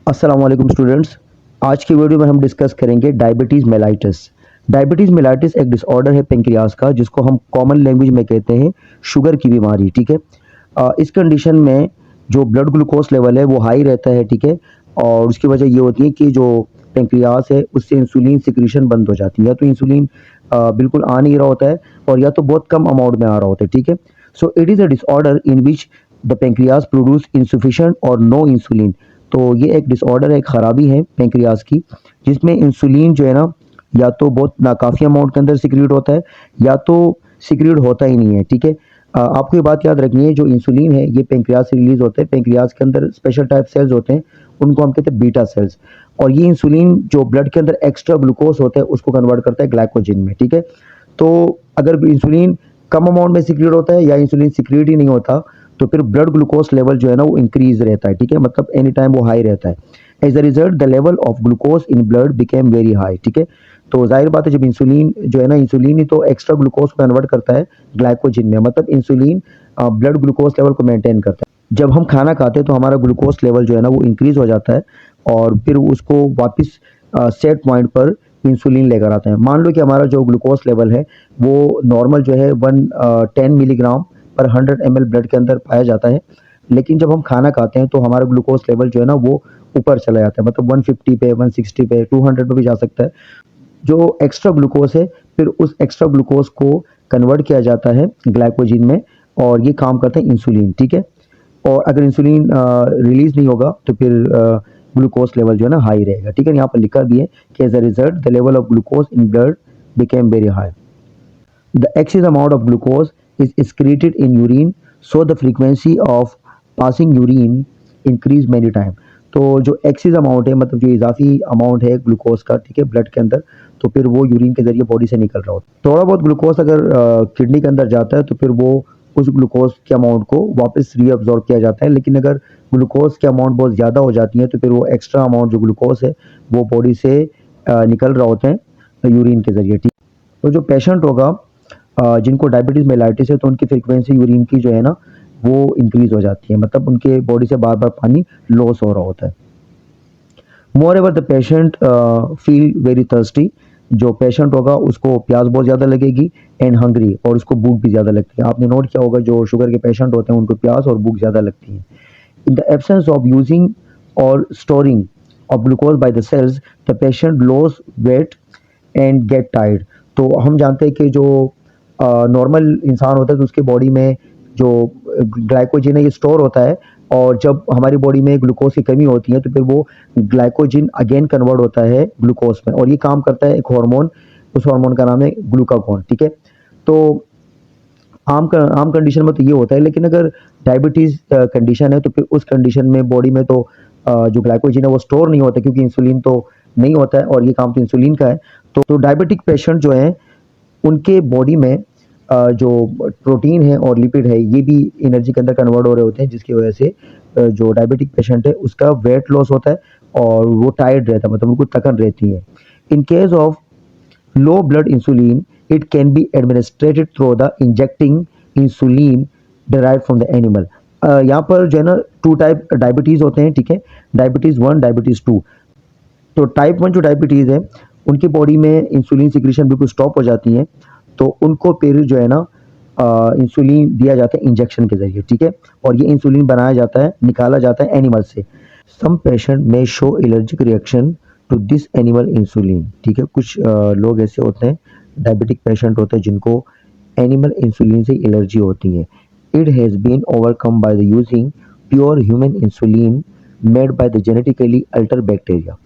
अस्सलाम वालेकुम स्टूडेंट्स। आज की वीडियो में हम डिस्कस करेंगे डायबिटीज़ मेलाइटिस। डायबिटीज़ मेलाइटिस एक डिसऑर्डर है पेंक्रियाज का, जिसको हम कॉमन लैंग्वेज में कहते हैं शुगर की बीमारी। ठीक है। इस कंडीशन में जो ब्लड ग्लूकोज लेवल है वो हाई रहता है। ठीक है। और उसकी वजह ये होती है कि जो पेंक्रियाज है उससे इंसुलिन सिक्रीशन बंद हो जाती है, या तो इंसुलिन बिल्कुल आ नहीं रहा होता है और या तो बहुत कम अमाउंट में आ रहा होता है। ठीक है। So it is a disorder in which the pancreas produce insufficient और नो इंसुलिन। तो ये एक डिसऑर्डर है, एक खराबी है पेंक्रियाज की, जिसमें इंसुलिन जो है ना या तो बहुत नाकाफी अमाउंट के अंदर सिक्रीट होता है या तो सिक्रीट होता ही नहीं है। ठीक है। आपको ये बात याद रखनी है, जो इंसुलिन है ये पेंक्रियाज से रिलीज होता है। पेंक्रियाज के अंदर स्पेशल टाइप सेल्स होते हैं, उनको हम कहते हैं बीटा सेल्स। और ये इंसुलिन जो ब्लड के अंदर एक्स्ट्रा ग्लूकोज होता है उसको कन्वर्ट करता है ग्लाइकोजन में। ठीक है। तो अगर इंसुलिन कम अमाउंट में सिक्रीट होता है या इंसुलिन सिक्रीट ही नहीं होता तो फिर ब्लड ग्लूकोज लेवल जो है ना वो इंक्रीज रहता है। ठीक है। मतलब एनी टाइम वो हाई रहता है। As a result the level of glucose in blood became very high. ठीक है। तो जाहिर बात है, जब इंसुलिन जो है ना, इंसुलिन ही तो एक्स्ट्रा ग्लूकोज को कन्वर्ट करता है ग्लाइकोजन में, मतलब इंसुलिन ब्लड ग्लूकोज लेवल को मेंटेन करता है। जब हम खाना खाते हैं तो हमारा ग्लूकोज लेवल जो है ना वो इंक्रीज हो जाता है और फिर उसको वापस सेट पॉइंट पर इंसुलिन लेकर आता है। मान लो कि हमारा जो ग्लूकोज लेवल है वो नॉर्मल जो है 10 मिलीग्राम पर 100 ml ब्लड के अंदर पाया जाता है, लेकिन जब हम खाना खाते हैं तो हमारा ग्लूकोज लेवल जो है ना वो ऊपर चला जाता है, मतलब 150 पे, 160 पे, 200 पे भी जा सकता है। जो एक्स्ट्रा ग्लूकोज है फिर उस एक्स्ट्रा ग्लूकोज को कन्वर्ट किया जाता है ग्लाइकोजन में और ये काम करता है इंसुलिन। ठीक है। और अगर इंसुलिन रिलीज नहीं होगा तो फिर ग्लूकोज लेवल जो है ना हाई रहेगा। ठीक है। यहाँ पर लिखा भी है कि as a result the level of glucose in blood became very high. The excess amount of glucose is excreted in urine, so the frequency of passing urine increase many time। तो जो एक्सेस अमाउंट है, मतलब जो इजाफी amount है glucose का, ठीक है, blood के अंदर, तो फिर वो यूरिन के जरिए बॉडी से निकल रहा होता है। थोड़ा बहुत ग्लूकोज अगर किडनी के अंदर जाता है तो फिर वो उस ग्लूकोज के अमाउंट को वापस रीअब्जॉर्ब किया जाता है, लेकिन अगर ग्लूकोज की अमाउंट बहुत ज़्यादा हो जाती है तो फिर वो एक्स्ट्रा अमाउंट जो ग्लूकोज है वो बॉडी से निकल रहा होता है यूरिन के जरिए। ठीक। तो जो पेशेंट होगा जिनको डायबिटीज़ मेलाइटिस है तो उनकी फ्रीक्वेंसी यूरिन की जो है ना वो इंक्रीज हो जाती है, मतलब उनके बॉडी से बार बार पानी लॉस हो रहा होता है। More ever the patient feel very thirsty. जो पेशेंट होगा उसको प्यास बहुत ज़्यादा लगेगी एंड हंग्री, और उसको भूख भी ज़्यादा लगती है। आपने नोट किया होगा जो शुगर के पेशेंट होते हैं उनको प्यास और भूख ज़्यादा लगती है। In the absence of using और storing of glucose by the cells, the patient lose weight and get tired। तो हम जानते हैं कि जो नॉर्मल इंसान होता है तो उसके बॉडी में जो ग्लाइकोजन है ये स्टोर होता है, और जब हमारी बॉडी में ग्लूकोज की कमी होती है तो फिर वो ग्लाइकोजन अगेन कन्वर्ट होता है ग्लूकोज में, और ये काम करता है एक हार्मोन, उस हार्मोन का नाम है ग्लूकागोन। ठीक है। तो आम कंडीशन में तो ये होता है, लेकिन अगर डायबिटीज़ कंडीशन है तो फिर उस कंडीशन में बॉडी में तो जो ग्लाइकोजन है वो स्टोर नहीं होता, क्योंकि इंसुलिन तो नहीं होता है और ये काम तो इंसुलिन का है। तो डायबिटिक पेशेंट जो है उनके बॉडी में जो प्रोटीन है और लिपिड है ये भी एनर्जी के अंदर कन्वर्ट हो रहे होते हैं, जिसकी वजह से जो डायबिटिक पेशेंट है उसका वेट लॉस होता है और वो टायर्ड रहता है, मतलब उनको थकन रहती है। In case of low blood insulin, it can be administered through the injecting insulin derived from the animal। यहाँ पर जो है ना 2 टाइप डायबिटीज़ होते हैं। ठीक है। Diabetes 1, diabetes 2। तो टाइप 1 जो डायबिटीज़ है उनकी बॉडी में इंसुलिन सिक्रीशन बिल्कुल स्टॉप हो जाती है, तो उनको फिर जो है ना इंसुलिन दिया जाता है इंजेक्शन के ज़रिए। ठीक है। और ये इंसुलिन बनाया जाता है, निकाला जाता है एनिमल से। सम पेशेंट में show allergic reaction to this animal insulin. ठीक है। कुछ लोग ऐसे होते हैं, डायबिटिक पेशेंट होते हैं जिनको एनिमल इंसुलिन से एलर्जी होती है। It has been overcome by the using pure human insulin made by the genetically alter bacteria.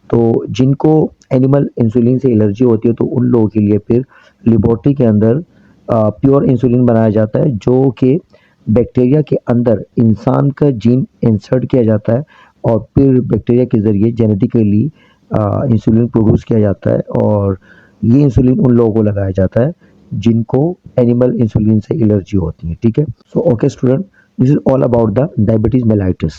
तो जिनको एनिमल इंसुलिन से एलर्जी होती है तो उन लोगों के लिए फिर लेबोरेटरी के अंदर प्योर इंसुलिन बनाया जाता है, जो कि बैक्टीरिया के अंदर इंसान का जीन इंसर्ट किया जाता है और फिर बैक्टीरिया के ज़रिए जेनेटिकली इंसुलिन प्रोड्यूस किया जाता है, और ये इंसुलिन उन लोगों को लगाया जाता है जिनको एनिमल इंसुलिन से एलर्जी होती है। ठीक है। So okay student, this is all about the diabetes mellitus.